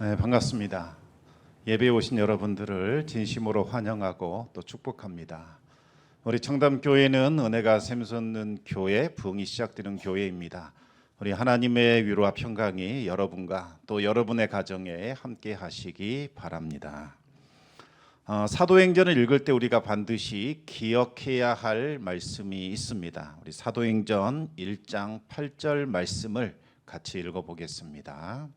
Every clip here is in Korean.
네, 반갑습니다. 예배에 오신 여러분들을 진심으로 환영하고 또 축복합니다. 우리 청담교회는 은혜가 샘솟는 교회, 부흥이 시작되는 교회입니다. 우리 하나님의 위로와 평강이 여러분과 또 여러분의 가정에 함께 하시기 바랍니다. 사도행전을 읽을 때 우리가 반드시 기억해야 할 말씀이 있습니다. 우리 사도행전 1장 8절 말씀을 같이 읽어보겠습니다.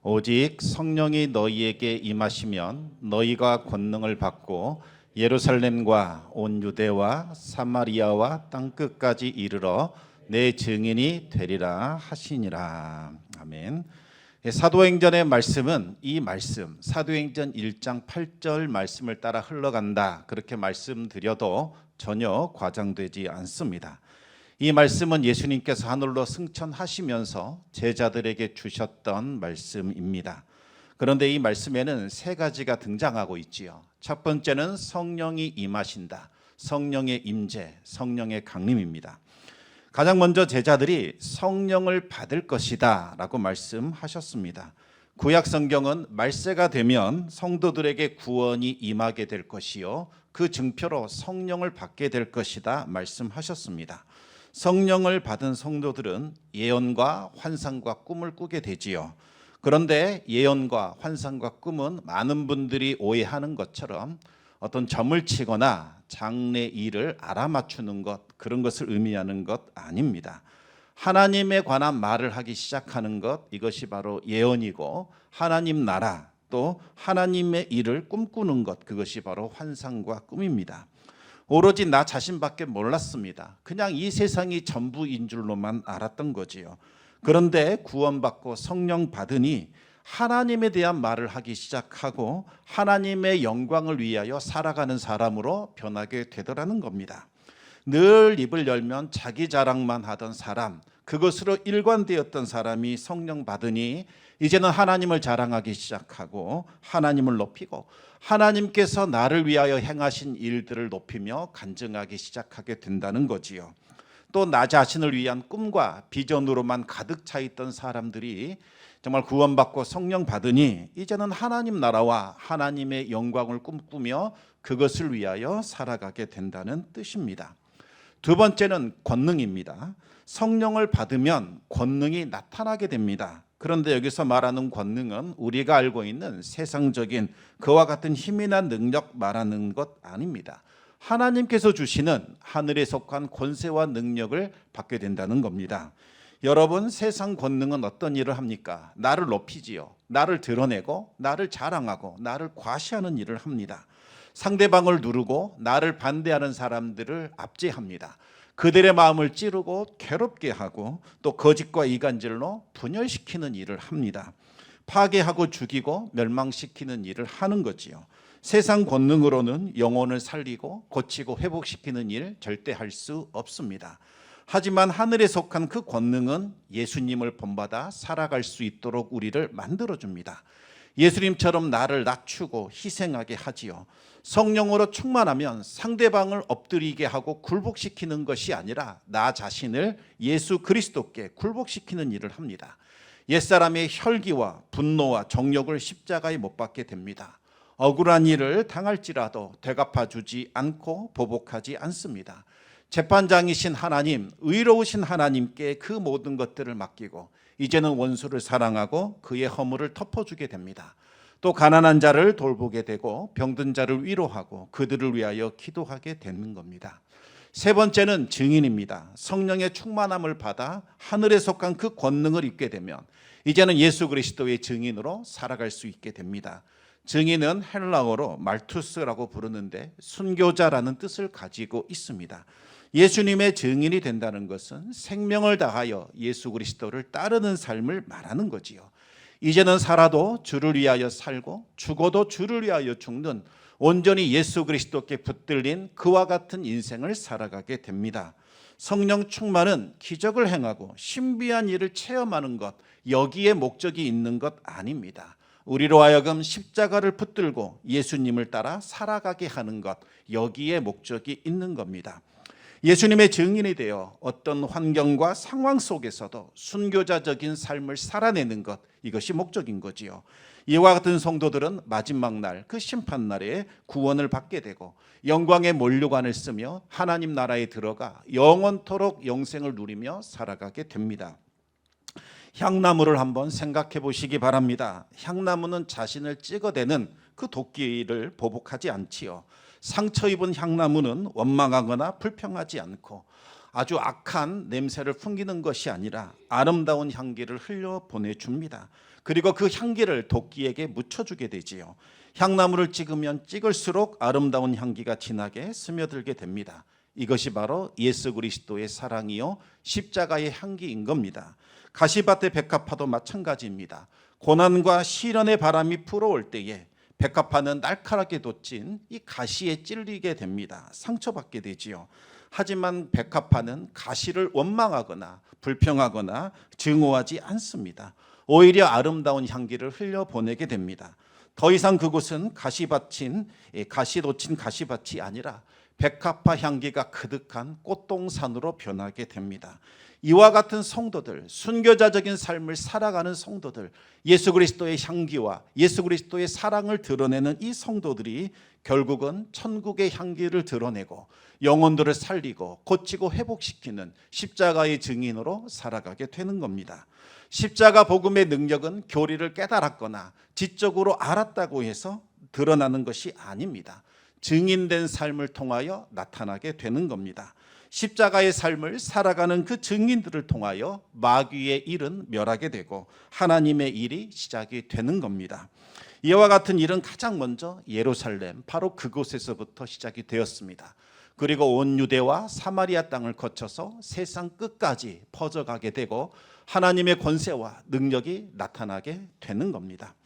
오직 성령이 너희에게 임하시면 너희가 권능을 받고 예루살렘과 온 유대와 사마리아와 땅끝까지 이르러 내 증인이 되리라 하시니라. 아멘. 사도행전의 말씀은 이 말씀 사도행전 1장 8절 말씀을 따라 흘러간다 그렇게 말씀드려도 전혀 과장되지 않습니다. 이 말씀은 예수님께서 하늘로 승천하시면서 제자들에게 주셨던 말씀입니다. 그런데 이 말씀에는 세 가지가 등장하고 있지요. 첫 번째는 성령이 임하신다. 성령의 임재, 성령의 강림입니다. 가장 먼저 제자들이 성령을 받을 것이다 라고 말씀하셨습니다. 구약 성경은 말세가 되면 성도들에게 구원이 임하게 될 것이요 그 증표로 성령을 받게 될 것이다 말씀하셨습니다. 성령을 받은 성도들은 예언과 환상과 꿈을 꾸게 되지요. 그런데 예언과 환상과 꿈은 많은 분들이 오해하는 것처럼 어떤 점을 치거나 장래 일을 알아맞추는 것, 그런 것을 의미하는 것 아닙니다. 하나님에 관한 말을 하기 시작하는 것, 이것이 바로 예언이고 하나님 나라 또 하나님의 일을 꿈꾸는 것, 그것이 바로 환상과 꿈입니다. 오로지 나 자신밖에 몰랐습니다. 그냥 이 세상이 전부인 줄로만 알았던 거지요. 그런데 구원받고 성령 받으니 하나님에 대한 말을 하기 시작하고 하나님의 영광을 위하여 살아가는 사람으로 변하게 되더라는 겁니다. 늘 입을 열면 자기 자랑만 하던 사람, 그것으로 일관되었던 사람이 성령 받으니 이제는 하나님을 자랑하기 시작하고 하나님을 높이고 하나님께서 나를 위하여 행하신 일들을 높이며 간증하기 시작하게 된다는 거지요. 또 나 자신을 위한 꿈과 비전으로만 가득 차 있던 사람들이 정말 구원받고 성령 받으니 이제는 하나님 나라와 하나님의 영광을 꿈꾸며 그것을 위하여 살아가게 된다는 뜻입니다. 두 번째는 권능입니다. 성령을 받으면 권능이 나타나게 됩니다. 그런데 여기서 말하는 권능은 우리가 알고 있는 세상적인 그와 같은 힘이나 능력 말하는 것 아닙니다. 하나님께서 주시는 하늘에 속한 권세와 능력을 받게 된다는 겁니다. 여러분, 세상 권능은 어떤 일을 합니까? 나를 높이지요. 나를 드러내고 나를 자랑하고 나를 과시하는 일을 합니다. 상대방을 누르고 나를 반대하는 사람들을 압제합니다. 그들의 마음을 찌르고 괴롭게 하고 또 거짓과 이간질로 분열시키는 일을 합니다. 파괴하고 죽이고 멸망시키는 일을 하는 거지요. 세상 권능으로는 영혼을 살리고 고치고 회복시키는 일 절대 할 수 없습니다. 하지만 하늘에 속한 그 권능은 예수님을 본받아 살아갈 수 있도록 우리를 만들어줍니다. 예수님처럼 나를 낮추고 희생하게 하지요. 성령으로 충만하면 상대방을 엎드리게 하고 굴복시키는 것이 아니라 나 자신을 예수 그리스도께 굴복시키는 일을 합니다. 옛사람의 혈기와 분노와 정욕을 십자가에 못 박게 됩니다. 억울한 일을 당할지라도 되갚아주지 않고 보복하지 않습니다. 재판장이신 하나님, 의로우신 하나님께 그 모든 것들을 맡기고 이제는 원수를 사랑하고 그의 허물을 덮어주게 됩니다. 또 가난한 자를 돌보게 되고 병든 자를 위로하고 그들을 위하여 기도하게 되는 겁니다. 세 번째는 증인입니다. 성령의 충만함을 받아 하늘에 속한 그 권능을 입게 되면 이제는 예수 그리스도의 증인으로 살아갈 수 있게 됩니다. 증인은 헬라어로 말투스라고 부르는데 순교자라는 뜻을 가지고 있습니다. 예수님의 증인이 된다는 것은 생명을 다하여 예수 그리스도를 따르는 삶을 말하는 거지요. 이제는 살아도 주를 위하여 살고 죽어도 주를 위하여 죽는 온전히 예수 그리스도께 붙들린 그와 같은 인생을 살아가게 됩니다. 성령 충만은 기적을 행하고 신비한 일을 체험하는 것, 여기에 목적이 있는 것 아닙니다. 우리로 하여금 십자가를 붙들고 예수님을 따라 살아가게 하는 것, 여기에 목적이 있는 겁니다. 예수님의 증인이 되어 어떤 환경과 상황 속에서도 순교자적인 삶을 살아내는 것, 이것이 목적인 거지요. 이와 같은 성도들은 마지막 날, 그 심판날에 구원을 받게 되고 영광의 면류관을 쓰며 하나님 나라에 들어가 영원토록 영생을 누리며 살아가게 됩니다. 향나무를 한번 생각해 보시기 바랍니다. 향나무는 자신을 찍어대는 그 도끼를 보복하지 않지요. 상처 입은 향나무는 원망하거나 불평하지 않고 아주 악한 냄새를 풍기는 것이 아니라 아름다운 향기를 흘려 보내줍니다. 그리고 그 향기를 도끼에게 묻혀주게 되지요. 향나무를 찍으면 찍을수록 아름다운 향기가 진하게 스며들게 됩니다. 이것이 바로 예수 그리스도의 사랑이요 십자가의 향기인 겁니다. 가시밭의 백합화도 마찬가지입니다. 고난과 시련의 바람이 불어올 때에 백합화는 날카롭게 돋친 이 가시에 찔리게 됩니다. 상처받게 되지요. 하지만 백합화는 가시를 원망하거나 불평하거나 증오하지 않습니다. 오히려 아름다운 향기를 흘려보내게 됩니다. 더 이상 그곳은 가시 돋친 가시밭이 아니라 백합화 향기가 그득한 꽃동산으로 변하게 됩니다. 이와 같은 성도들, 순교자적인 삶을 살아가는 성도들, 예수 그리스도의 향기와 예수 그리스도의 사랑을 드러내는 이 성도들이 결국은 천국의 향기를 드러내고 영혼들을 살리고 고치고 회복시키는 십자가의 증인으로 살아가게 되는 겁니다. 십자가 복음의 능력은 교리를 깨달았거나 지적으로 알았다고 해서 드러나는 것이 아닙니다. 증인된 삶을 통하여 나타나게 되는 겁니다. 십자가의 삶을 살아가는 그 증인들을 통하여 마귀의 일은 멸하게 되고 하나님의 일이 시작이 되는 겁니다. 이와 같은 일은 가장 먼저 예루살렘, 바로 그곳에서부터 시작이 되었습니다. 그리고 온 유대와 사마리아 땅을 거쳐서 세상 끝까지 퍼져가게 되고 하나님의 권세와 능력이 나타나게 되는 겁니다.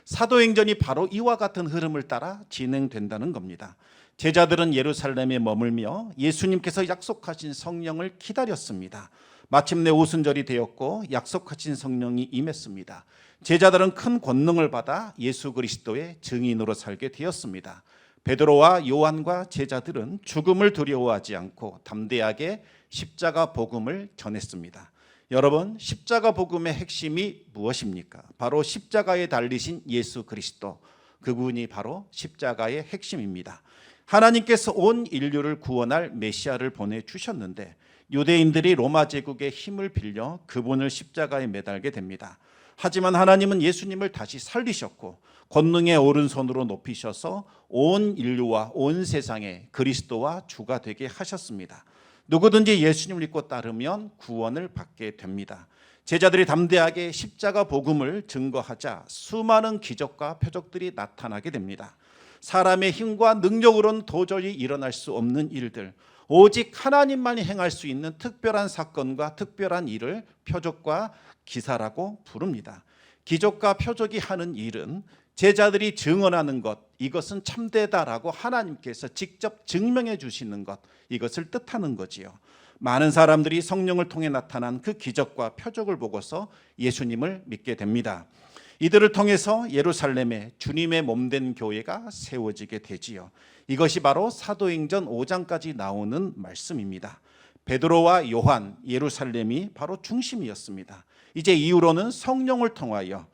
사도행전이 바로 이와 같은 흐름을 따라 진행된다는 겁니다. 제자들은 예루살렘에 머물며 예수님께서 약속하신 성령을 기다렸습니다. 마침내 오순절이 되었고 약속하신 성령이 임했습니다. 제자들은 큰 권능을 받아 예수 그리스도의 증인으로 살게 되었습니다. 베드로와 요한과 제자들은 죽음을 두려워하지 않고 담대하게 십자가 복음을 전했습니다. 여러분, 십자가 복음의 핵심이 무엇입니까? 바로 십자가에 달리신 예수 그리스도, 그분이 바로 십자가의 핵심입니다. 하나님께서 온 인류를 구원할 메시아를 보내주셨는데 유대인들이 로마 제국의 힘을 빌려 그분을 십자가에 매달게 됩니다. 하지만 하나님은 예수님을 다시 살리셨고 권능의 오른손으로 높이셔서 온 인류와 온 세상에 그리스도와 주가 되게 하셨습니다. 누구든지 예수님을 믿고 따르면 구원을 받게 됩니다. 제자들이 담대하게 십자가 복음을 증거하자 수많은 기적과 표적들이 나타나게 됩니다. 사람의 힘과 능력으로는 도저히 일어날 수 없는 일들, 오직 하나님만이 행할 수 있는 특별한 사건과 특별한 일을 표적과 기사라고 부릅니다. 기적과 표적이 하는 일은 제자들이 증언하는 것, 이것은 참되다라고 하나님께서 직접 증명해 주시는 것, 이것을 뜻하는 거지요. 많은 사람들이 성령을 통해 나타난 그 기적과 표적을 보고서 예수님을 믿게 됩니다. 이들을 통해서 예루살렘에 주님의 몸된 교회가 세워지게 되지요. 이것이 바로 사도행전 5장까지 나오는 말씀입니다. 베드로와 요한, 예루살렘이 바로 중심이었습니다. 이제 이후로는 성령을 통하여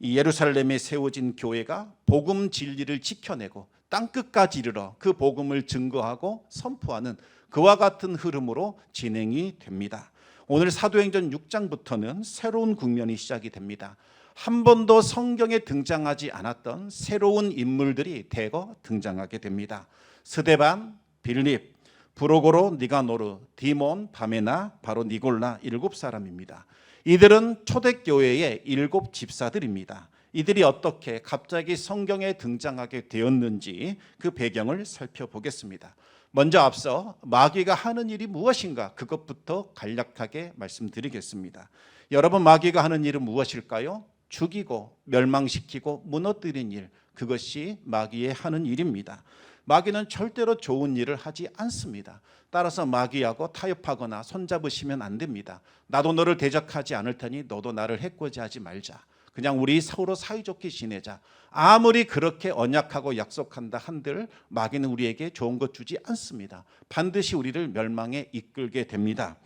이 예루살렘에 세워진 교회가 복음 진리를 지켜내고 땅끝까지 이르러 그 복음을 증거하고 선포하는 그와 같은 흐름으로 진행이 됩니다. 오늘 사도행전 6장부터는 새로운 국면이 시작이 됩니다. 한 번도 성경에 등장하지 않았던 새로운 인물들이 대거 등장하게 됩니다. 스데반, 빌립, 브로고로, 니가노르, 디몬, 바메나, 바로 니골라 7사람입니다. 이들은 초대교회의 7 집사들입니다. 이들이 어떻게 갑자기 성경에 등장하게 되었는지 그 배경을 살펴보겠습니다. 먼저 앞서 마귀가 하는 일이 무엇인가 그것부터 간략하게 말씀드리겠습니다. 여러분, 마귀가 하는 일은 무엇일까요? 죽이고 멸망시키고 무너뜨린 일, 그것이 마귀의 하는 일입니다. 마귀는 절대로 좋은 일을 하지 않습니다. 따라서 마귀하고 타협하거나 손잡으시면 안 됩니다. 나도 너를 대적하지 않을 테니 너도 나를 해코지하지 말자. 그냥 우리 서로 사이좋게 지내자. 아무리 그렇게 언약하고 약속한다 한들 마귀는 우리에게 좋은 것 주지 않습니다. 반드시 우리를 멸망에 이끌게 됩니다.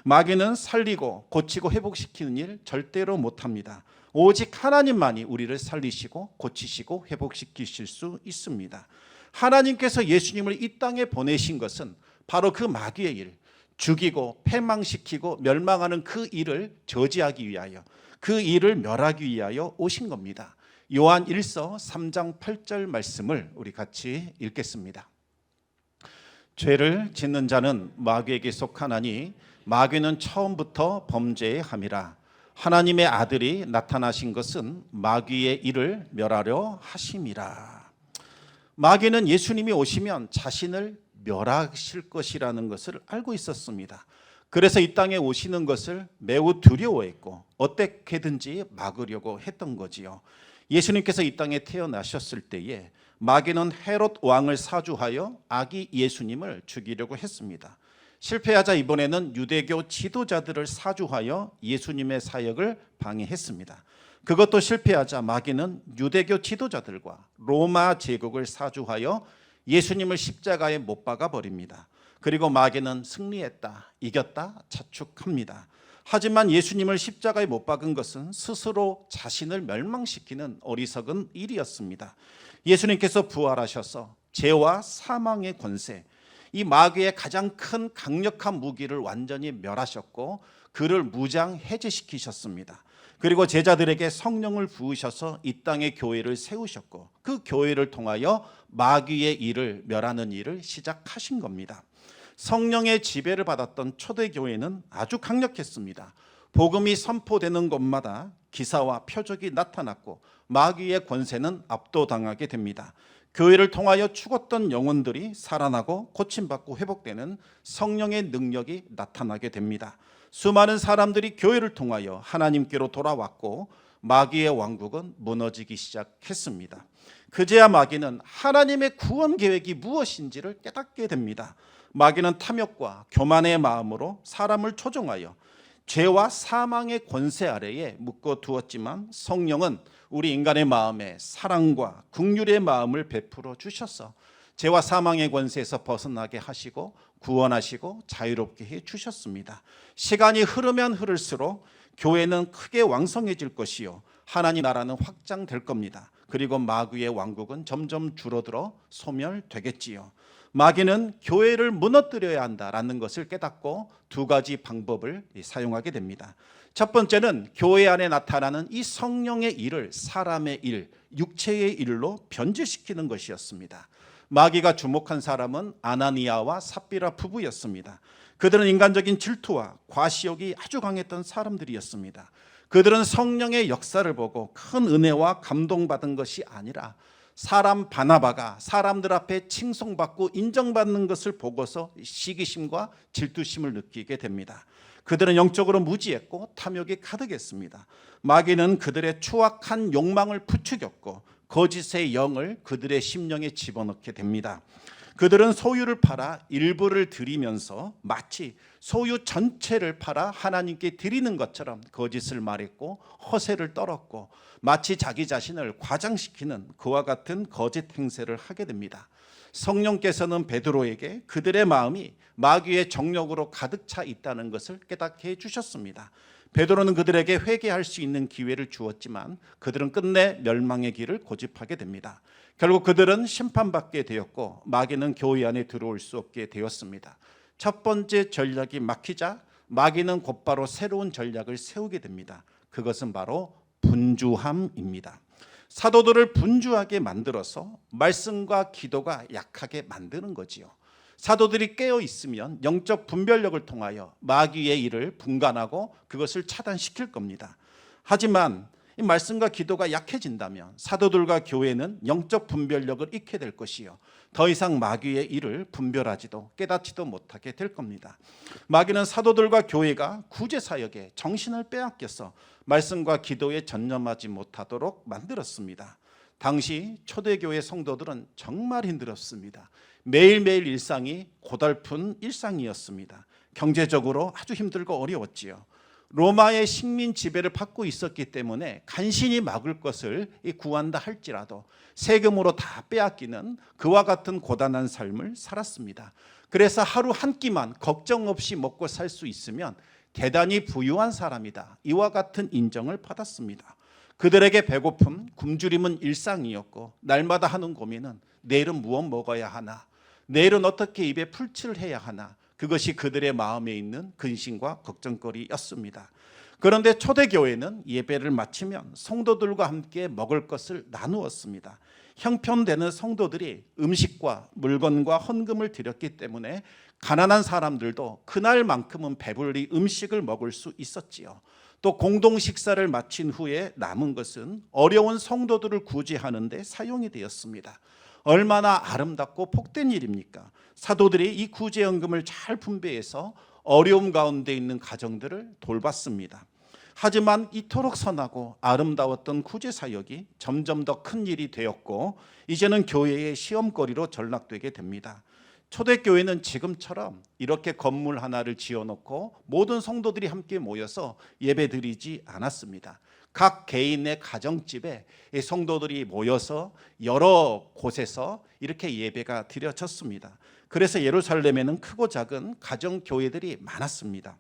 마귀는 살리고 고치고 회복시키는 일 절대로 못합니다. 오직 하나님만이 우리를 살리시고 고치시고 회복시키실 수 있습니다. 하나님께서 예수님을 이 땅에 보내신 것은 바로 그 마귀의 일, 죽이고 패망시키고 멸망하는 그 일을 저지하기 위하여, 그 일을 멸하기 위하여 오신 겁니다. 요한 1서 3장 8절 말씀을 우리 같이 읽겠습니다. 죄를 짓는 자는 마귀에게 속하나니 마귀는 처음부터 범죄에 함이라. 하나님의 아들이 나타나신 것은 마귀의 일을 멸하려 하심이라. 마귀는 예수님이 오시면 자신을 멸하실 것이라는 것을 알고 있었습니다. 그래서 이 땅에 오시는 것을 매우 두려워했고 어떻게든지 막으려고 했던 거지요. 예수님께서 이 땅에 태어나셨을 때에 마귀는 헤롯 왕을 사주하여 아기 예수님을 죽이려고 했습니다. 실패하자 이번에는 유대교 지도자들을 사주하여 예수님의 사역을 방해했습니다. 그것도 실패하자 마귀는 유대교 지도자들과 로마 제국을 사주하여 예수님을 십자가에 못 박아 버립니다. 그리고 마귀는 승리했다, 이겼다 자축합니다. 하지만 예수님을 십자가에 못 박은 것은 스스로 자신을 멸망시키는 어리석은 일이었습니다. 예수님께서 부활하셔서 죄와 사망의 권세, 이 마귀의 가장 큰 강력한 무기를 완전히 멸하셨고 그를 무장 해제시키셨습니다. 그리고 제자들에게 성령을 부으셔서 이 땅에 교회를 세우셨고 그 교회를 통하여 마귀의 일을 멸하는 일을 시작하신 겁니다. 성령의 지배를 받았던 초대교회는 아주 강력했습니다. 복음이 선포되는 곳마다 기사와 표적이 나타났고 마귀의 권세는 압도당하게 됩니다. 교회를 통하여 죽었던 영혼들이 살아나고 고침받고 회복되는 성령의 능력이 나타나게 됩니다. 수많은 사람들이 교회를 통하여 하나님께로 돌아왔고 마귀의 왕국은 무너지기 시작했습니다. 그제야 마귀는 하나님의 구원 계획이 무엇인지를 깨닫게 됩니다. 마귀는 탐욕과 교만의 마음으로 사람을 조종하여 죄와 사망의 권세 아래에 묶어 두었지만 성령은 우리 인간의 마음에 사랑과 긍휼의 마음을 베풀어 주셔서 죄와 사망의 권세에서 벗어나게 하시고 구원하시고 자유롭게 해 주셨습니다. 시간이 흐르면 흐를수록 교회는 크게 왕성해질 것이요 하나님 나라는 확장될 겁니다. 그리고 마귀의 왕국은 점점 줄어들어 소멸되겠지요. 마귀는 교회를 무너뜨려야 한다라는 것을 깨닫고 두 가지 방법을 사용하게 됩니다. 첫 번째는 교회 안에 나타나는 이 성령의 일을 사람의 일, 육체의 일로 변질시키는 것이었습니다. 마귀가 주목한 사람은 아나니아와 삽비라 부부였습니다. 그들은 인간적인 질투와 과시욕이 아주 강했던 사람들이었습니다. 그들은 성령의 역사를 보고 큰 은혜와 감동받은 것이 아니라 사람 바나바가 사람들 앞에 칭송받고 인정받는 것을 보고서 시기심과 질투심을 느끼게 됩니다. 그들은 영적으로 무지했고 탐욕이 가득했습니다. 마귀는 그들의 추악한 욕망을 부추겼고 거짓의 영을 그들의 심령에 집어넣게 됩니다. 그들은 소유를 팔아 일부를 드리면서 마치 소유 전체를 팔아 하나님께 드리는 것처럼 거짓을 말했고 허세를 떨었고 마치 자기 자신을 과장시키는 그와 같은 거짓 행세를 하게 됩니다. 성령께서는 베드로에게 그들의 마음이 마귀의 정욕으로 가득 차 있다는 것을 깨닫게 해주셨습니다. 베드로는 그들에게 회개할 수 있는 기회를 주었지만 그들은 끝내 멸망의 길을 고집하게 됩니다. 결국 그들은 심판받게 되었고 마귀는 교회 안에 들어올 수 없게 되었습니다. 첫 번째 전략이 막히자 마귀는 곧바로 새로운 전략을 세우게 됩니다. 그것은 바로 분주함입니다. 사도들을 분주하게 만들어서 말씀과 기도가 약하게 만드는 거지요. 사도들이 깨어 있으면 영적 분별력을 통하여 마귀의 일을 분간하고 그것을 차단시킬 겁니다. 하지만 이 말씀과 기도가 약해진다면 사도들과 교회는 영적 분별력을 잃게 될 것이요 더 이상 마귀의 일을 분별하지도 깨닫지도 못하게 될 겁니다. 마귀는 사도들과 교회가 구제 사역에 정신을 빼앗겨서 말씀과 기도에 전념하지 못하도록 만들었습니다. 당시 초대교회 성도들은 정말 힘들었습니다. 매일매일 일상이 고달픈 일상이었습니다. 경제적으로 아주 힘들고 어려웠지요. 로마의 식민 지배를 받고 있었기 때문에 간신히 막을 것을 구한다 할지라도 세금으로 다 빼앗기는 그와 같은 고단한 삶을 살았습니다. 그래서 하루 한 끼만 걱정 없이 먹고 살 수 있으면 대단히 부유한 사람이다, 이와 같은 인정을 받았습니다. 그들에게 배고픔, 굶주림은 일상이었고 날마다 하는 고민은 내일은 무엇 먹어야 하나, 내일은 어떻게 입에 풀칠을 해야 하나, 그것이 그들의 마음에 있는 근심과 걱정거리였습니다. 그런데 초대교회는 예배를 마치면 성도들과 함께 먹을 것을 나누었습니다. 형편되는 성도들이 음식과 물건과 헌금을 드렸기 때문에 가난한 사람들도 그날만큼은 배불리 음식을 먹을 수 있었지요. 또 공동 식사를 마친 후에 남은 것은 어려운 성도들을 구제하는 데 사용이 되었습니다. 얼마나 아름답고 복된 일입니까? 사도들이 이 구제연금을 잘 분배해서 어려움 가운데 있는 가정들을 돌봤습니다. 하지만 이토록 선하고 아름다웠던 구제 사역이 점점 더 큰 일이 되었고 이제는 교회의 시험거리로 전락되게 됩니다. 초대교회는 지금처럼 이렇게 건물 하나를 지어놓고 모든 성도들이 함께 모여서 예배드리지 않았습니다. 각 개인의 가정집에 성도들이 모여서 여러 곳에서 이렇게 예배가 드려졌습니다. 그래서 예루살렘에는 크고 작은 가정교회들이 많았습니다.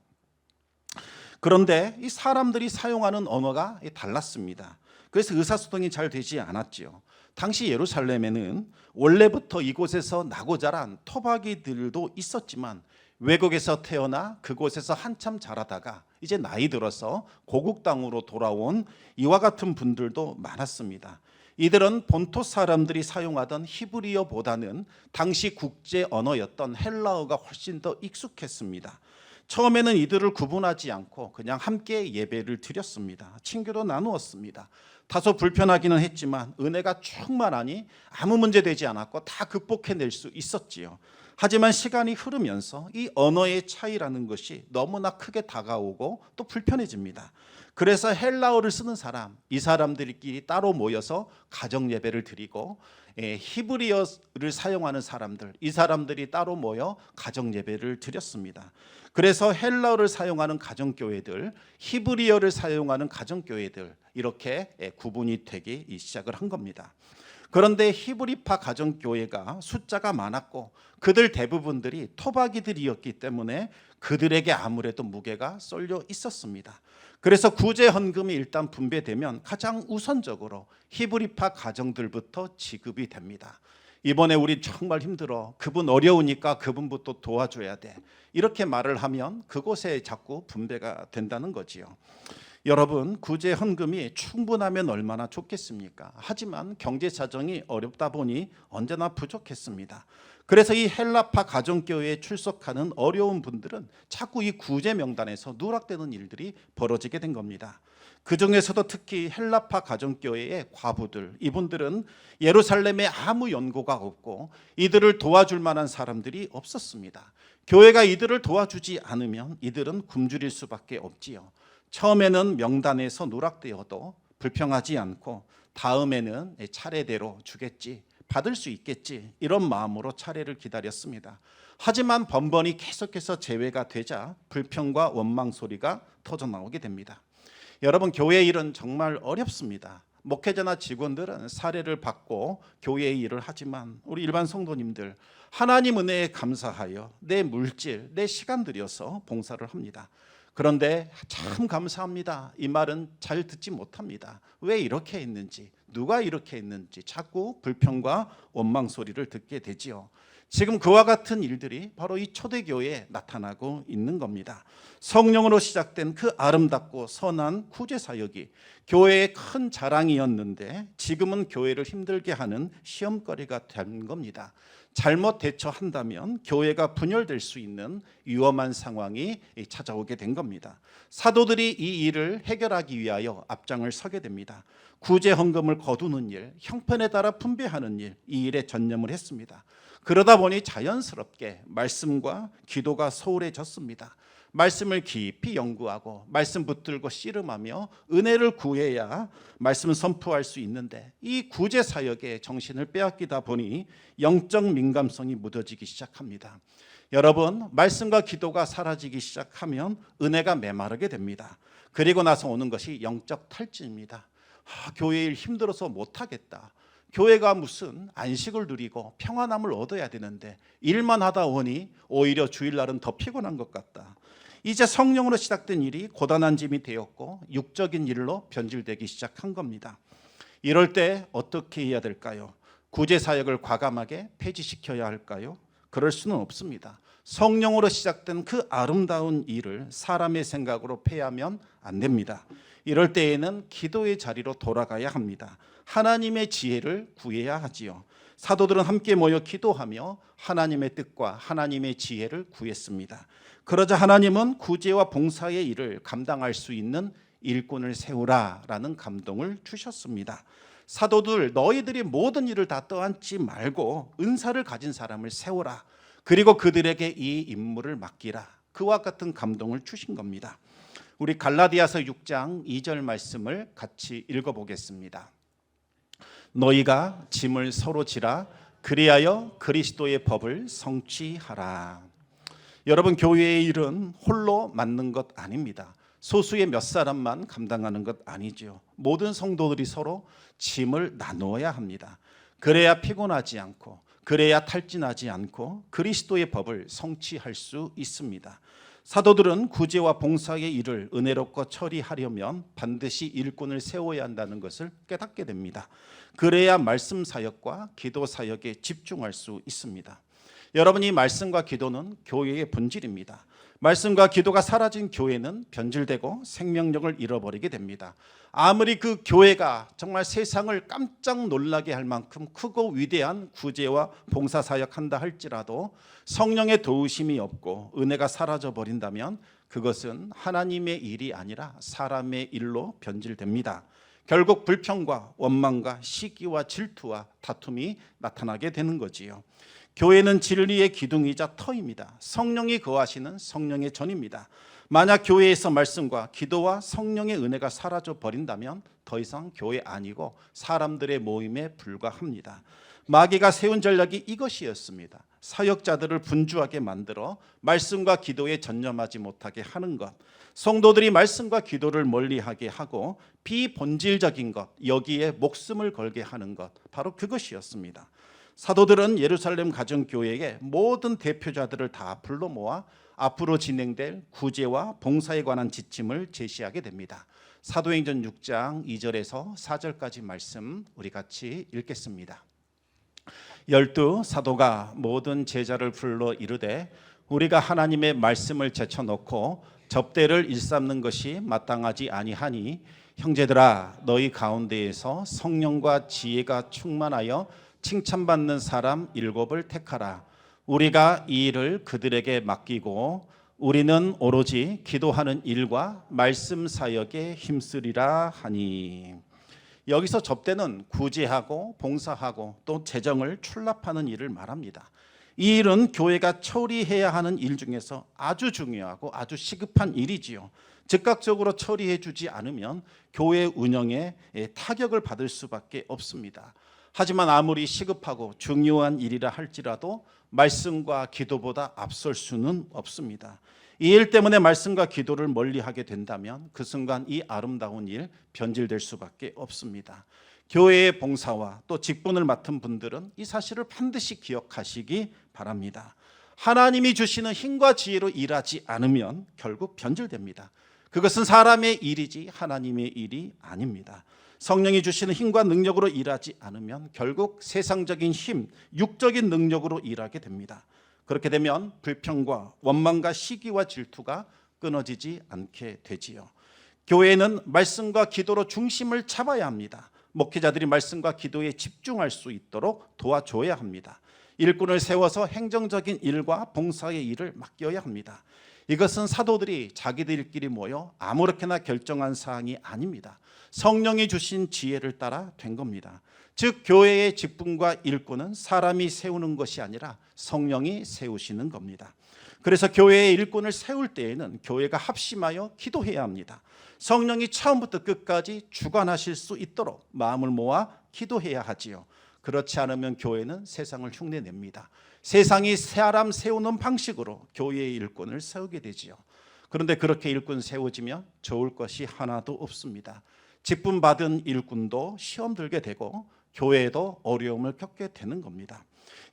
그런데 이 사람들이 사용하는 언어가 달랐습니다. 그래서 의사소통이 잘 되지 않았지요. 당시 예루살렘에는 원래부터 이곳에서 나고 자란 토박이들도 있었지만 외국에서 태어나 그곳에서 한참 자라다가 이제 나이 들어서 고국 땅으로 돌아온 이와 같은 분들도 많았습니다. 이들은 본토 사람들이 사용하던 히브리어보다는 당시 국제 언어였던 헬라어가 훨씬 더 익숙했습니다. 처음에는 이들을 구분하지 않고 그냥 함께 예배를 드렸습니다. 친교도 나누었습니다. 다소 불편하기는 했지만 은혜가 충만하니 아무 문제 되지 않았고 다 극복해낼 수 있었지요. 하지만 시간이 흐르면서 이 언어의 차이라는 것이 너무나 크게 다가오고 또 불편해집니다. 그래서 헬라어를 쓰는 사람, 이 사람들끼리 따로 모여서 가정 예배를 드리고 히브리어를 사용하는 사람들, 이 사람들이 따로 모여 가정 예배를 드렸습니다. 그래서 헬라어를 사용하는 가정교회들, 히브리어를 사용하는 가정교회들, 이렇게 구분이 되기 시작을 한 겁니다. 그런데 히브리파 가정교회가 숫자가 많았고 그들 대부분들이 토박이들이었기 때문에 그들에게 아무래도 무게가 쏠려 있었습니다. 그래서 구제 헌금이 일단 분배되면 가장 우선적으로 히브리파 가정들부터 지급이 됩니다. 이번에 우리 정말 힘들어, 그분 어려우니까 그분부터 도와줘야 돼, 이렇게 말을 하면 그곳에 자꾸 분배가 된다는 거지요. 여러분, 구제 헌금이 충분하면 얼마나 좋겠습니까? 하지만 경제 사정이 어렵다 보니 언제나 부족했습니다. 그래서 이 헬라파 가정교회에 출석하는 어려운 분들은 자꾸 이 구제 명단에서 누락되는 일들이 벌어지게 된 겁니다. 그 중에서도 특히 헬라파 가정교회의 과부들, 이분들은 예루살렘에 아무 연고가 없고 이들을 도와줄 만한 사람들이 없었습니다. 교회가 이들을 도와주지 않으면 이들은 굶주릴 수밖에 없지요. 처음에는 명단에서 누락되어도 불평하지 않고 다음에는 차례대로 주겠지, 받을 수 있겠지, 이런 마음으로 차례를 기다렸습니다. 하지만 번번이 계속해서 제외가 되자 불평과 원망 소리가 터져나오게 됩니다. 여러분, 교회 일은 정말 어렵습니다. 목회자나 직원들은 사례를 받고 교회의 일을 하지만 우리 일반 성도님들, 하나님 은혜에 감사하여 내 물질, 내 시간 들여서 봉사를 합니다. 그런데 참 감사합니다, 이 말은 잘 듣지 못합니다. 왜 이렇게 했는지, 누가 이렇게 했는지 자꾸 불평과 원망 소리를 듣게 되지요. 지금 그와 같은 일들이 바로 이 초대교회에 나타나고 있는 겁니다. 성령으로 시작된 그 아름답고 선한 구제 사역이 교회의 큰 자랑이었는데 지금은 교회를 힘들게 하는 시험거리가 된 겁니다. 잘못 대처한다면 교회가 분열될 수 있는 위험한 상황이 찾아오게 된 겁니다. 사도들이 이 일을 해결하기 위하여 앞장을 서게 됩니다. 구제 헌금을 거두는 일, 형편에 따라 분배하는 일, 이 일에 전념을 했습니다. 그러다 보니 자연스럽게 말씀과 기도가 소홀해졌습니다. 말씀을 깊이 연구하고 말씀 붙들고 씨름하며 은혜를 구해야 말씀을 선포할 수 있는데 이 구제 사역에 정신을 빼앗기다 보니 영적 민감성이 무뎌지기 시작합니다. 여러분, 말씀과 기도가 사라지기 시작하면 은혜가 메마르게 됩니다. 그리고 나서 오는 것이 영적 탈진입니다. 교회 일 힘들어서 못하겠다. 교회가 무슨 안식을 누리고 평안함을 얻어야 되는데 일만 하다 보니 오히려 주일날은 더 피곤한 것 같다. 이제 성령으로 시작된 일이 고단한 짐이 되었고 육적인 일로 변질되기 시작한 겁니다. 이럴 때 어떻게 해야 될까요? 구제사역을 과감하게 폐지시켜야 할까요? 그럴 수는 없습니다. 성령으로 시작된 그 아름다운 일을 사람의 생각으로 폐하면 안 됩니다. 이럴 때에는 기도의 자리로 돌아가야 합니다. 하나님의 지혜를 구해야 하지요. 사도들은 함께 모여 기도하며 하나님의 뜻과 하나님의 지혜를 구했습니다. 그러자 하나님은 구제와 봉사의 일을 감당할 수 있는 일꾼을 세우라라는 감동을 주셨습니다. 사도들, 너희들이 모든 일을 다 떠안지 말고 은사를 가진 사람을 세우라. 그리고 그들에게 이 임무를 맡기라. 그와 같은 감동을 주신 겁니다. 우리 갈라디아서 6장 2절 말씀을 같이 읽어보겠습니다. 너희가 짐을 서로 지라. 그리하여 그리스도의 법을 성취하라. 여러분, 교회의 일은 홀로 맡는 것 아닙니다. 소수의 몇 사람만 감당하는 것 아니죠. 모든 성도들이 서로 짐을 나누어야 합니다. 그래야 피곤하지 않고, 그래야 탈진하지 않고 그리스도의 법을 성취할 수 있습니다. 사도들은 구제와 봉사의 일을 은혜롭고 처리하려면 반드시 일꾼을 세워야 한다는 것을 깨닫게 됩니다. 그래야 말씀 사역과 기도 사역에 집중할 수 있습니다. 여러분, 이 말씀과 기도는 교회의 본질입니다. 말씀과 기도가 사라진 교회는 변질되고 생명력을 잃어버리게 됩니다. 아무리 그 교회가 정말 세상을 깜짝 놀라게 할 만큼 크고 위대한 구제와 봉사 사역한다 할지라도 성령의 도우심이 없고 은혜가 사라져 버린다면 그것은 하나님의 일이 아니라 사람의 일로 변질됩니다. 결국 불평과 원망과 시기와 질투와 다툼이 나타나게 되는 거지요. 교회는 진리의 기둥이자 터입니다. 성령이 거하시는 성령의 전입니다. 만약 교회에서 말씀과 기도와 성령의 은혜가 사라져 버린다면 더 이상 교회 아니고 사람들의 모임에 불과합니다. 마귀가 세운 전략이 이것이었습니다. 사역자들을 분주하게 만들어 말씀과 기도에 전념하지 못하게 하는 것, 성도들이 말씀과 기도를 멀리하게 하고 비본질적인 것, 여기에 목숨을 걸게 하는 것, 바로 그것이었습니다. 사도들은 예루살렘 가정교회의 모든 대표자들을 다 불러 모아 앞으로 진행될 구제와 봉사에 관한 지침을 제시하게 됩니다. 사도행전 6장 2절에서 4절까지 말씀 우리 같이 읽겠습니다. 12 사도가 모든 제자를 불러 이르되 우리가 하나님의 말씀을 제쳐놓고 접대를 일삼는 것이 마땅하지 아니하니 형제들아 너희 가운데에서 성령과 지혜가 충만하여 칭찬받는 사람 7을 택하라. 우리가 이 일을 그들에게 맡기고 우리는 오로지 기도하는 일과 말씀 사역에 힘쓰리라 하니. 여기서 접대는 구제하고 봉사하고 또 재정을 출납하는 일을 말합니다. 이 일은 교회가 처리해야 하는 일 중에서 아주 중요하고 아주 시급한 일이지요. 즉각적으로 처리해 주지 않으면 교회 운영에 타격을 받을 수밖에 없습니다. 하지만 아무리 시급하고 중요한 일이라 할지라도 말씀과 기도보다 앞설 수는 없습니다. 이 일 때문에 말씀과 기도를 멀리하게 된다면 그 순간 이 아름다운 일 변질될 수밖에 없습니다. 교회의 봉사와 또 직분을 맡은 분들은 이 사실을 반드시 기억하시기 바랍니다. 하나님이 주시는 힘과 지혜로 일하지 않으면 결국 변질됩니다. 그것은 사람의 일이지 하나님의 일이 아닙니다. 성령이 주시는 힘과 능력으로 일하지 않으면 결국 세상적인 힘, 육적인 능력으로 일하게 됩니다. 그렇게 되면 불평과 원망과 시기와 질투가 끊어지지 않게 되지요. 교회는 말씀과 기도로 중심을 잡아야 합니다. 목회자들이 말씀과 기도에 집중할 수 있도록 도와줘야 합니다. 일꾼을 세워서 행정적인 일과 봉사의 일을 맡겨야 합니다. 이것은 사도들이 자기들끼리 모여 아무렇게나 결정한 사항이 아닙니다. 성령이 주신 지혜를 따라 된 겁니다. 즉 교회의 직분과 일꾼은 사람이 세우는 것이 아니라 성령이 세우시는 겁니다. 그래서 교회의 일꾼을 세울 때에는 교회가 합심하여 기도해야 합니다. 성령이 처음부터 끝까지 주관하실 수 있도록 마음을 모아 기도해야 하지요. 그렇지 않으면 교회는 세상을 흉내냅니다. 세상이 사람 세우는 방식으로 교회의 일꾼을 세우게 되지요. 그런데 그렇게 일꾼 세워지면 좋을 것이 하나도 없습니다. 직분 받은 일꾼도 시험 들게 되고 교회에도 어려움을 겪게 되는 겁니다.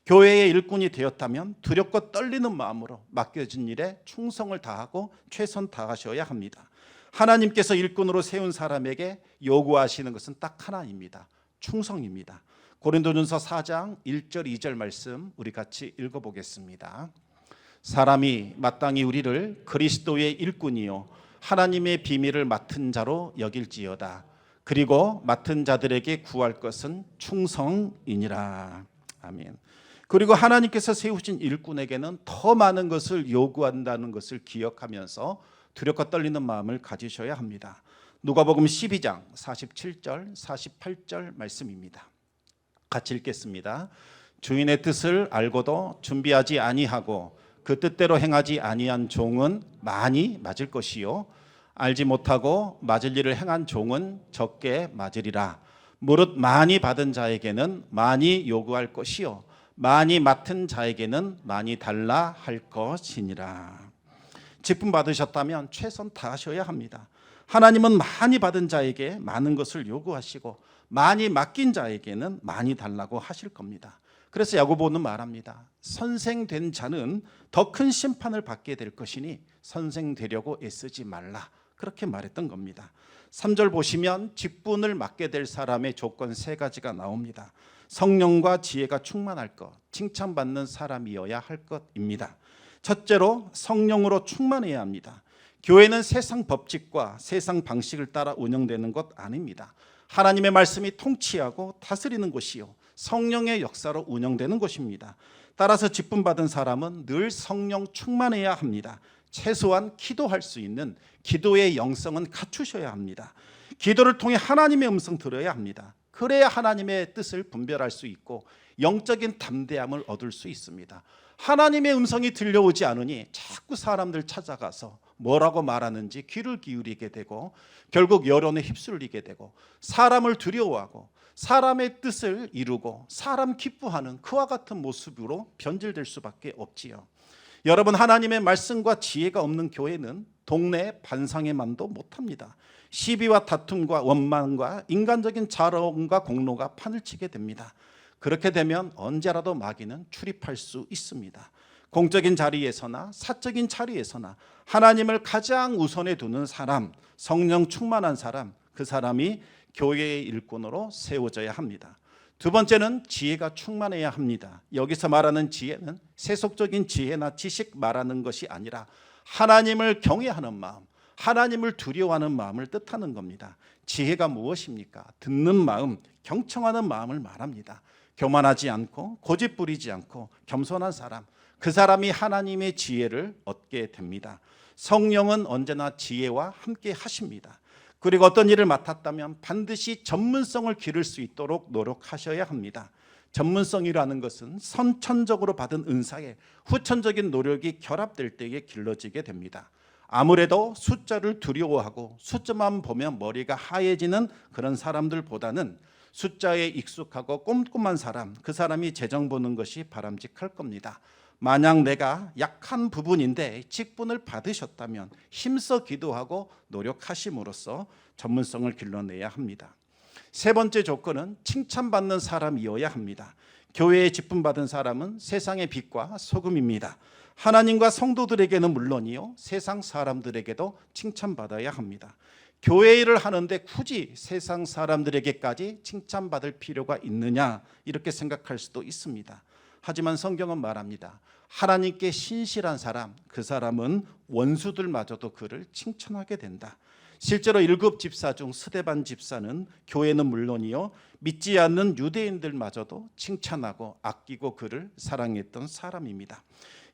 교회의 일꾼이 되었다면 두렵고 떨리는 마음으로 맡겨진 일에 충성을 다하고 최선 다하셔야 합니다. 하나님께서 일꾼으로 세운 사람에게 요구하시는 것은 딱 하나입니다. 충성입니다. 고린도전서 4장 1절 2절 말씀 우리 같이 읽어보겠습니다. 사람이 마땅히 우리를 그리스도의 일꾼이요 하나님의 비밀을 맡은 자로 여길지어다. 그리고 맡은 자들에게 구할 것은 충성이니라. 아멘. 그리고 하나님께서 세우신 일꾼에게는 더 많은 것을 요구한다는 것을 기억하면서 두렵고 떨리는 마음을 가지셔야 합니다. 누가복음 12장 47절 48절 말씀입니다. 같이 읽겠습니다. 주인의 뜻을 알고도 준비하지 아니하고 그 뜻대로 행하지 아니한 종은 많이 맞을 것이요 알지 못하고 맞을 일을 행한 종은 적게 맞으리라. 무릇 많이 받은 자에게는 많이 요구할 것이요 많이 맡은 자에게는 많이 달라 할 것이니라. 직분 받으셨다면 최선 다하셔야 합니다. 하나님은 많이 받은 자에게 많은 것을 요구하시고 많이 맡긴 자에게는 많이 달라고 하실 겁니다. 그래서 야고보는 말합니다. 선생된 자는 더 큰 심판을 받게 될 것이니 선생되려고 애쓰지 말라. 그렇게 말했던 겁니다. 3절 보시면 직분을 맡게 될 사람의 조건 3가지가 나옵니다. 성령과 지혜가 충만할 것, 칭찬받는 사람이어야 할 것입니다. 첫째로 성령으로 충만해야 합니다. 교회는 세상 법칙과 세상 방식을 따라 운영되는 것 아닙니다. 하나님의 말씀이 통치하고 다스리는 곳이요 성령의 역사로 운영되는 곳입니다. 따라서 직분 받은 사람은 늘 성령 충만해야 합니다. 최소한 기도할 수 있는 기도의 영성은 갖추셔야 합니다. 기도를 통해 하나님의 음성 들어야 합니다. 그래야 하나님의 뜻을 분별할 수 있고 영적인 담대함을 얻을 수 있습니다. 하나님의 음성이 들려오지 않으니 자꾸 사람들 찾아가서 뭐라고 말하는지 귀를 기울이게 되고 결국 여론에 휩쓸리게 되고 사람을 두려워하고 사람의 뜻을 이루고 사람 기뻐하는 그와 같은 모습으로 변질될 수밖에 없지요. 여러분, 하나님의 말씀과 지혜가 없는 교회는 동네 반상회만도 못합니다. 시비와 다툼과 원망과 인간적인 자랑과 공로가 판을 치게 됩니다. 그렇게 되면 언제라도 마귀는 출입할 수 있습니다. 공적인 자리에서나 사적인 자리에서나 하나님을 가장 우선에 두는 사람, 성령 충만한 사람, 그 사람이 교회의 일꾼으로 세워져야 합니다. 두 번째는 지혜가 충만해야 합니다. 여기서 말하는 지혜는 세속적인 지혜나 지식 말하는 것이 아니라 하나님을 경외하는 마음, 하나님을 두려워하는 마음을 뜻하는 겁니다. 지혜가 무엇입니까? 듣는 마음, 경청하는 마음을 말합니다. 교만하지 않고 고집 부리지 않고 겸손한 사람, 그 사람이 하나님의 지혜를 얻게 됩니다. 성령은 언제나 지혜와 함께 하십니다. 그리고 어떤 일을 맡았다면 반드시 전문성을 기를 수 있도록 노력하셔야 합니다. 전문성이라는 것은 선천적으로 받은 은사에 후천적인 노력이 결합될 때에 길러지게 됩니다. 아무래도 숫자를 두려워하고 숫자만 보면 머리가 하얘지는 그런 사람들보다는 숫자에 익숙하고 꼼꼼한 사람, 그 사람이 재정 보는 것이 바람직할 겁니다. 만약 내가 약한 부분인데 직분을 받으셨다면 힘써 기도하고 노력하심으로써 전문성을 길러내야 합니다. 세 번째 조건은 칭찬받는 사람이어야 합니다. 교회에 직분 받은 사람은 세상의 빛과 소금입니다. 하나님과 성도들에게는 물론이요 세상 사람들에게도 칭찬받아야 합니다. 교회 일을 하는데 굳이 세상 사람들에게까지 칭찬받을 필요가 있느냐 이렇게 생각할 수도 있습니다. 하지만 성경은 말합니다. 하나님께 신실한 사람, 그 사람은 원수들마저도 그를 칭찬하게 된다. 실제로 7 집사 중 스데반 집사는 교회는 물론이요 믿지 않는 유대인들마저도 칭찬하고 아끼고 그를 사랑했던 사람입니다.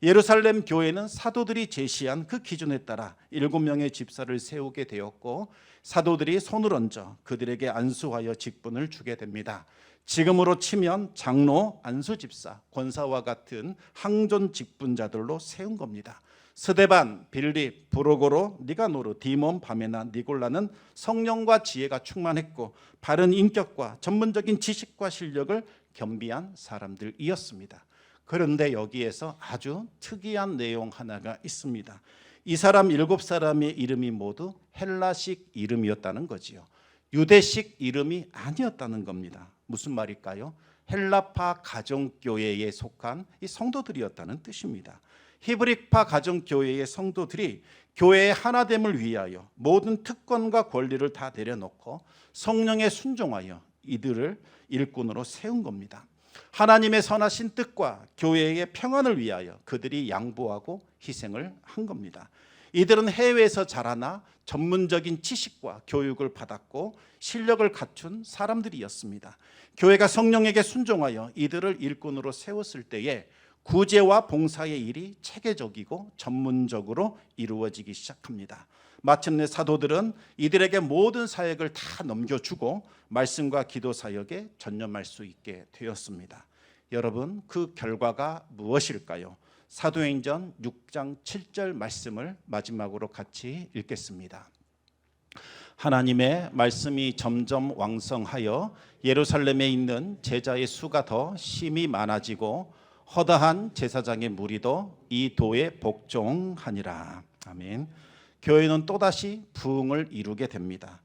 예루살렘 교회는 사도들이 제시한 그 기준에 따라 7명의 집사를 세우게 되었고 사도들이 손을 얹어 그들에게 안수하여 직분을 주게 됩니다. 지금으로 치면 장로, 안수집사, 권사와 같은 항존 직분자들로 세운 겁니다. 스데반, 빌립, 브로고로, 니가노르, 디몬, 바메나, 니골라는 성령과 지혜가 충만했고 바른 인격과 전문적인 지식과 실력을 겸비한 사람들이었습니다. 그런데 여기에서 아주 특이한 내용 하나가 있습니다. 이 사람 7사람의 이름이 모두 헬라식 이름이었다는 거지요. 유대식 이름이 아니었다는 겁니다. 무슨 말일까요? 헬라파 가정교회에 속한 이 성도들이었다는 뜻입니다. 히브리파 가정교회의 성도들이 교회의 하나됨을 위하여 모든 특권과 권리를 다 내려놓고 성령에 순종하여 이들을 일꾼으로 세운 겁니다. 하나님의 선하신 뜻과 교회의 평안을 위하여 그들이 양보하고 희생을 한 겁니다. 이들은 해외에서 자라나 전문적인 지식과 교육을 받았고 실력을 갖춘 사람들이었습니다. 교회가 성령에게 순종하여 이들을 일꾼으로 세웠을 때에 구제와 봉사의 일이 체계적이고 전문적으로 이루어지기 시작합니다. 마침내 사도들은 이들에게 모든 사역을 다 넘겨주고 말씀과 기도 사역에 전념할 수 있게 되었습니다. 여러분, 그 결과가 무엇일까요? 사도행전 6장 7절 말씀을 마지막으로 같이 읽겠습니다. 하나님의 말씀이 점점 왕성하여 예루살렘에 있는 제자의 수가 더 심히 많아지고 허다한 제사장의 무리도 이 도에 복종하니라. 아멘. 교회는 또다시 부흥을 이루게 됩니다.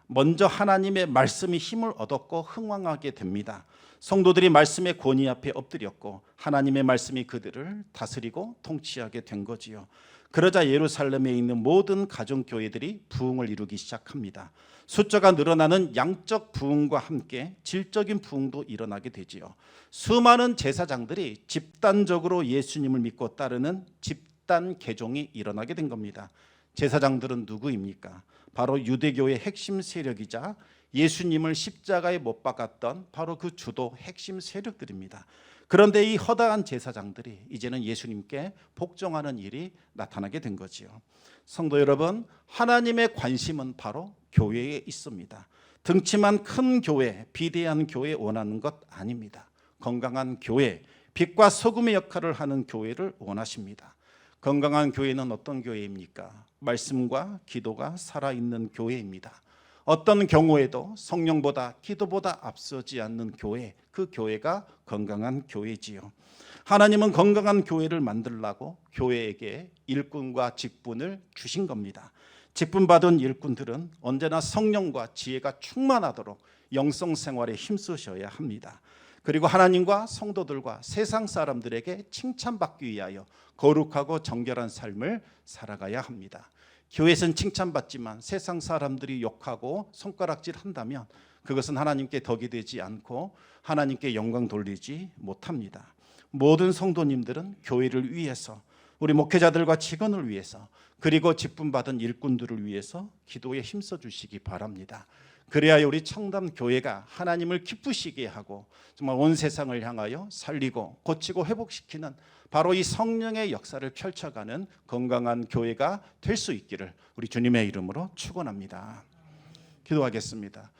먼저 하나님의 말씀이 힘을 얻었고 흥왕하게 됩니다. 성도들이 말씀의 권위 앞에 엎드렸고 하나님의 말씀이 그들을 다스리고 통치하게 된 거지요. 그러자 예루살렘에 있는 모든 가정교회들이 부흥을 이루기 시작합니다. 숫자가 늘어나는 양적 부흥과 함께 질적인 부흥도 일어나게 되지요. 수많은 제사장들이 집단적으로 예수님을 믿고 따르는 집단 개종이 일어나게 된 겁니다. 제사장들은 누구입니까? 바로 유대교의 핵심 세력이자 예수님을 십자가에 못 박았던 바로 그 주도 핵심 세력들입니다. 그런데 이 허다한 제사장들이 이제는 예수님께 복종하는 일이 나타나게 된 거지요. 성도 여러분, 하나님의 관심은 바로 교회에 있습니다. 등치만 큰 교회, 비대한 교회 원하는 것 아닙니다. 건강한 교회, 빛과 소금의 역할을 하는 교회를 원하십니다. 건강한 교회는 어떤 교회입니까? 말씀과 기도가 살아있는 교회입니다. 어떤 경우에도 성령보다 기도보다 앞서지 않는 교회, 그 교회가 건강한 교회지요. 하나님은 건강한 교회를 만들라고 교회에게 일꾼과 직분을 주신 겁니다. 직분 받은 일꾼들은 언제나 성령과 지혜가 충만하도록 영성 생활에 힘쓰셔야 합니다. 그리고 하나님과 성도들과 세상 사람들에게 칭찬받기 위하여 거룩하고 정결한 삶을 살아가야 합니다. 교회에서는 칭찬받지만 세상 사람들이 욕하고 손가락질 한다면 그것은 하나님께 덕이 되지 않고 하나님께 영광 돌리지 못합니다. 모든 성도님들은 교회를 위해서, 우리 목회자들과 직원을 위해서, 그리고 직분받은 일꾼들을 위해서 기도에 힘써 주시기 바랍니다. 그래야 우리 청담교회가 하나님을 기쁘시게 하고 정말 온 세상을 향하여 살리고 고치고 회복시키는 바로 이 성령의 역사를 펼쳐가는 건강한 교회가 될 수 있기를 우리 주님의 이름으로 축원합니다. 기도하겠습니다.